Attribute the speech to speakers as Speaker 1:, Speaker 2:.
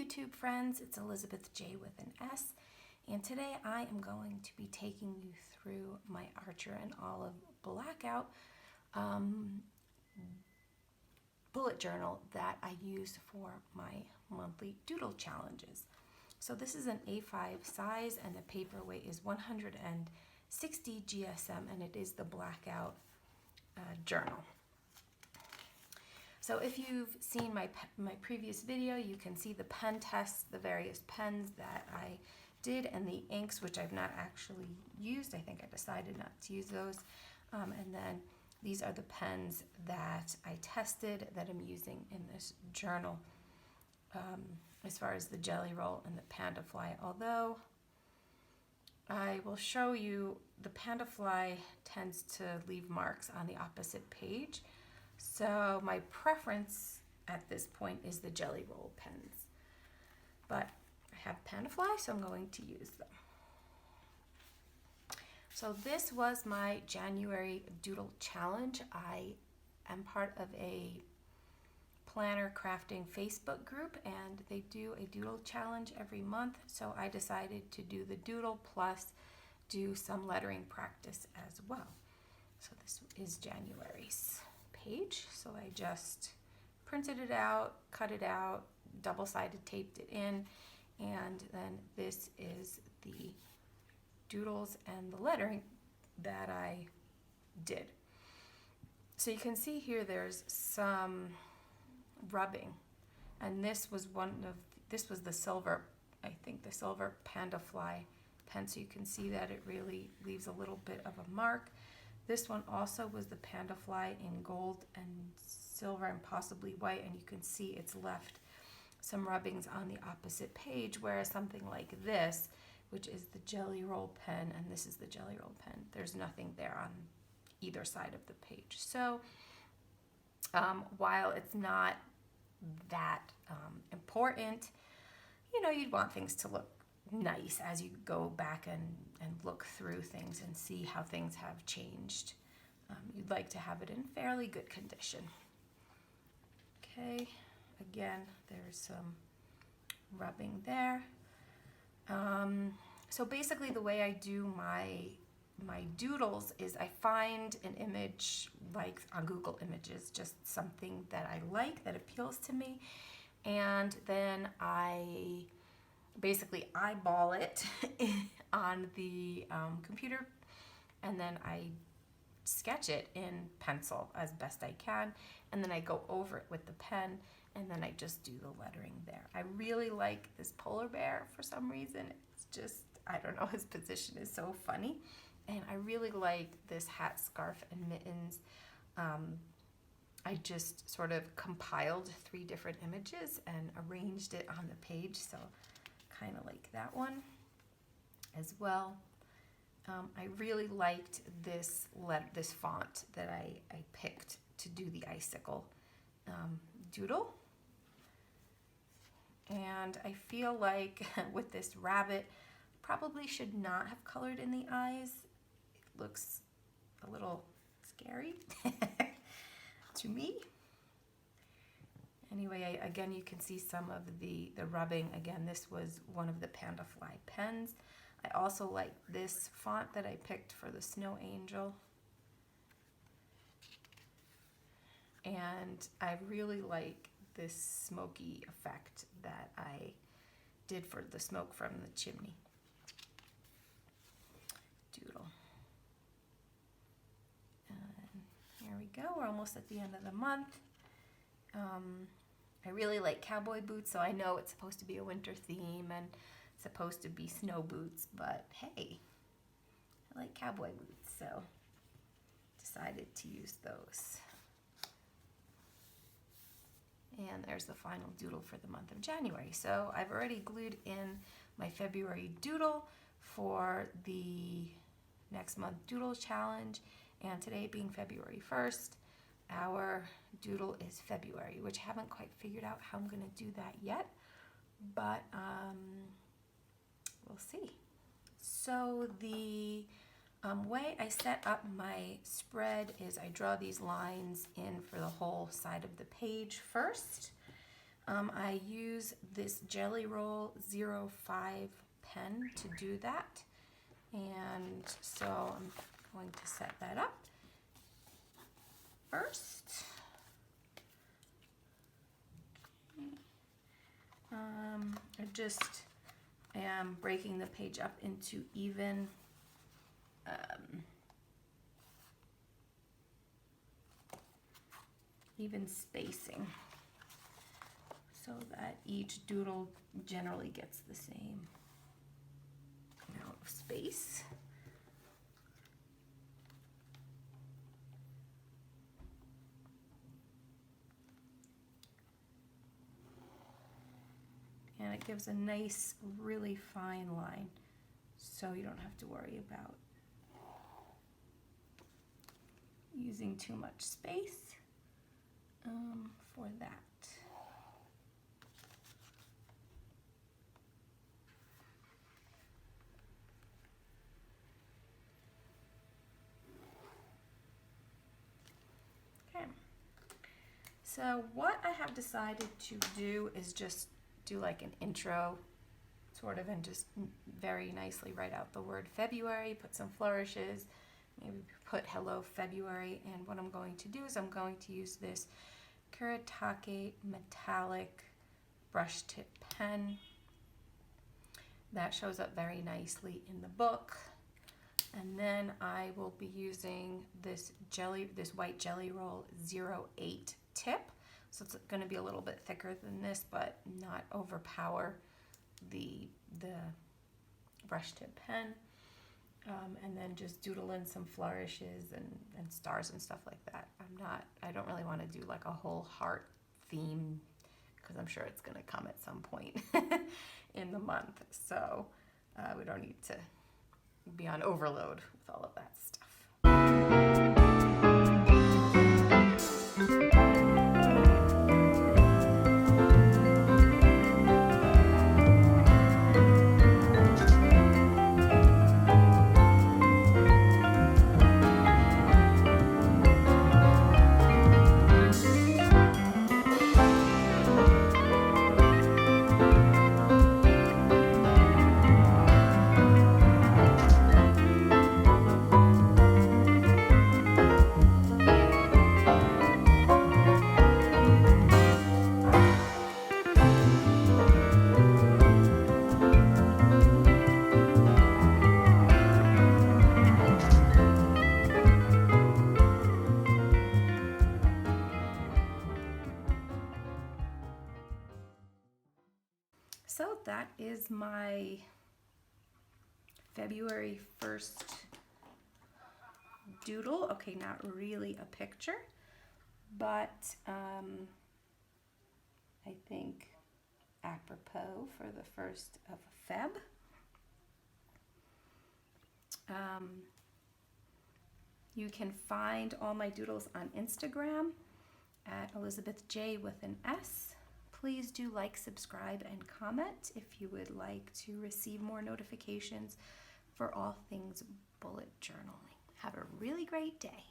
Speaker 1: YouTube friends, it's Elizabeth J with an S, and today I am going to be taking you through my Archer and Olive Blackout bullet journal that I use for my monthly doodle challenges. So this is an A5 size and the paper weight is 160 GSM and it is the Blackout journal. So if you've seen my previous video, you can see the pen tests, the various pens that I did, and the inks, which I've not actually used. I think I decided not to use those. And then these are the pens that I tested that I'm using in this journal, as far as the Jelly Roll and the Panda Fly. Although I will show you, the Panda Fly tends to leave marks on the opposite page. So my preference at this point is the Jelly Roll pens. But I have Panda Fly, so I'm going to use them. So this was my January Doodle Challenge. I am part of a planner crafting Facebook group, and they do a Doodle Challenge every month. So I decided to do the Doodle plus do some lettering practice as well. So this is January's page. So I just printed it out, cut it out, double-sided taped it in, and then this is the doodles and the lettering that I did. So you can see here there's some rubbing, and this was the silver, I think the silver Panda Fly pen, so you can see that it really leaves a little bit of a mark. This one also was the Panda Fly in gold and silver and possibly white, and you can see it's left some rubbings on the opposite page, whereas something like this, which is the Jelly Roll pen, and this is the Jelly Roll pen, there's nothing there on either side of the page. So while it's not that important, you know, you'd want things to look nice as you go back and look through things and see how things have changed. You'd like to have it in fairly good condition. Okay, again, there's some rubbing there. So basically the way I do my doodles is I find an image like on Google Images, just something that I like, that appeals to me, and then I basically eyeball it on the computer, and then I sketch it in pencil as best I can, and then I go over it with the pen, and then I just do the lettering there. I really like this polar bear for some reason. It's just, I don't know, his position is so funny, and I really like this hat, scarf, and mittens. I just sort of compiled 3 different images and arranged it on the page, so kind of like that one as well. I really liked this font that I picked to do the icicle doodle. And I feel like with this rabbit, probably should not have colored in the eyes. It looks a little scary to me. Anyway, again, you can see some of the rubbing. Again, this was one of the Panda Fly pens. I also like this font that I picked for the Snow Angel. And I really like this smoky effect that I did for the smoke from the chimney doodle. And here we go, we're almost at the end of the month. I really like cowboy boots, so I know it's supposed to be a winter theme and supposed to be snow boots, but hey, I like cowboy boots, so decided to use those. And there's the final doodle for the month of January. So I've already glued in my February doodle for the next month doodle challenge, and today being February 1st, our doodle is February, which I haven't quite figured out how I'm going to do that yet, but we'll see. So the way I set up my spread is I draw these lines in for the whole side of the page first, I use this Jelly Roll 05 pen to do that. And so I'm going to set that up first. I just am breaking the page up into even spacing so that each doodle generally gets the same amount of space. And it gives a nice, really fine line, so you don't have to worry about using too much space for that. Okay. So what I have decided to do is just do like an intro sort of, and just very nicely write out the word February, put some flourishes, maybe put hello February. And what I'm going to do is I'm going to use this Kuretake metallic brush tip pen that shows up very nicely in the book. And then I will be using this white Jelly Roll 08 tip. So it's going to be a little bit thicker than this, but not overpower the brush tip pen. And then just doodle in some flourishes and stars and stuff like that. I don't really want to do like a whole heart theme, because I'm sure it's going to come at some point in the month. So we don't need to be on overload with all of that stuff. So that is my February 1st doodle. Okay, not really a picture, but I think apropos for the 1st of Feb. You can find all my doodles on Instagram at Elizabeth J with an S. Please do like, subscribe, and comment if you would like to receive more notifications for all things bullet journaling. Have a really great day.